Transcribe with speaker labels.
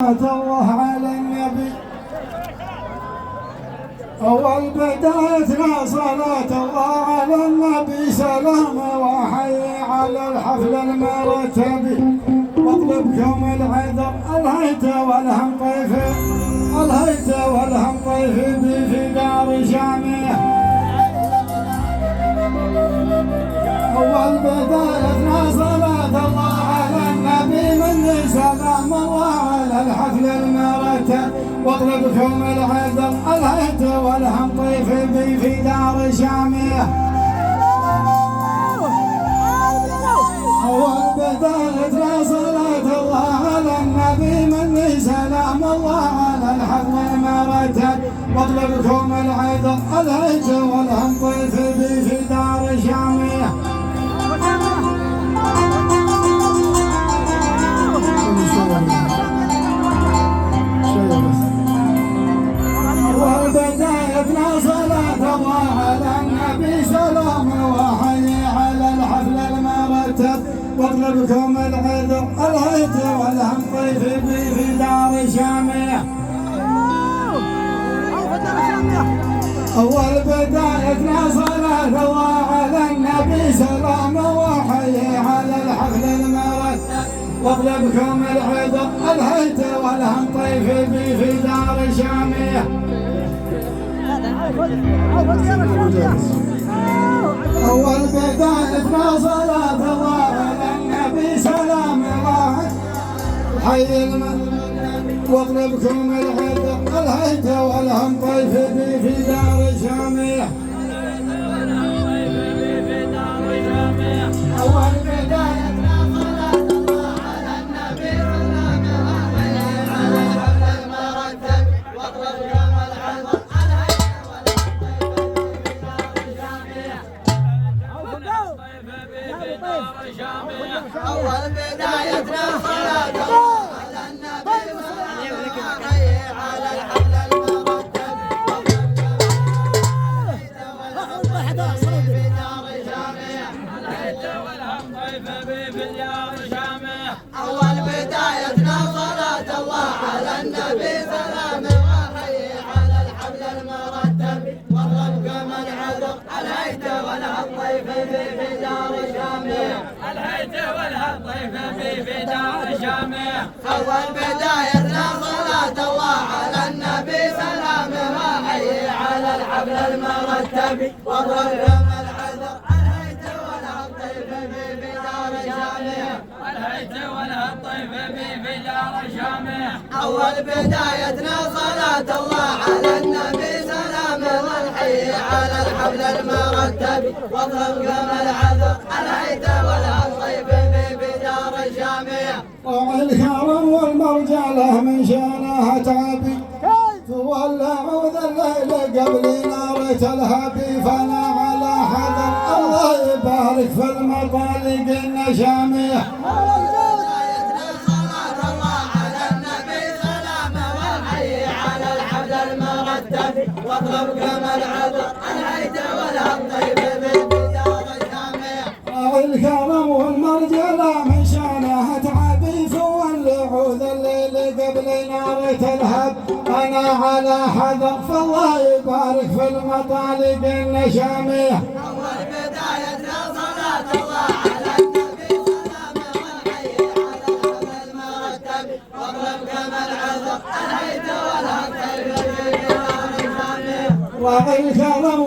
Speaker 1: الله على النبي. أول بدايتنا صلاة الله على النبي، سلام وحي على الحفل المرتب، واطلبكم العذر الهيت والهم طيفي، الهيت والهم طيفي في دار شامية. أول بدايتنا صلاة الله على النبي، مني سلام الله على الحفل المرتب، واطلبكم العذر الهيت والهم طيفي في دار شامية. أول بدايتنا صلاة الله على النبي، مني سلام الله على الحفل المرتب، واطلبكم العذر الهيت والهم طيفي في دار شامية. وبدايتنا صلاة الله على النبي، سلام وحي على الحفل المرتب، واطلبكم العذر الهيت والهم طيفي في دار شامية. أول بدايتنا صلاة الله على النبي، سلام وحي على الحفل المرتب، واطلبكم العذر الهيت والهم طيفي في دار شامية. أول بدايتنا صلاة الله على النبي، سلام الله حي المرتب، واطلبكم العذر الهيت والهم طيفي في دار شامية. أول بدايتنا صلاة الله على النبي، سلام الله على الحفل المرتب، واطلبكم العذر الهيت والهم طيفي في دار شامية. أول بدايتنا صلاة الله على النبي، سلام الله على الحفل المرتب، أول بدايتنا صلاة الله على النبي، سلام وحي على الحفل المرتب، واطلبكم العذر الهيت والهم طيفي في دار شامية.
Speaker 2: الهيت والهم طيفي في دار شامية.
Speaker 1: أول بدايتنا صلاة الله على النبي، سلام وحي على الحفل المرتب، واطلبكم العذر الهيت والهم طيفي في دار شامية.
Speaker 2: الهيت والهم طيفي في دار شامية.
Speaker 1: أول بدايتنا صلاة الله على النبي، سلام والحي على الحفل المرتب، واطلبكم العذر الهيت والهم طيفي في دار شامية. والكرم والمرجله من شانها تعبي، تولعوا ذا الليل قبل نار تلهبي، فانا على حذر الله يبارك في المطالق النشامية. واطلبكم العذر الهيت والهم طيفي في دار شامية. الكرم والمرجله من شانها تعبي، فولعوا ذا الليل قبل نار تلهب، انا على حذر فالله يبارك في المطالق النشامية.
Speaker 3: أول بدايتنا صلاة الله على النبي، سلام والحي على الحفل المرتب، واطلبكم العذر الهيت والهم طيفي في دار شامية.
Speaker 1: والكرم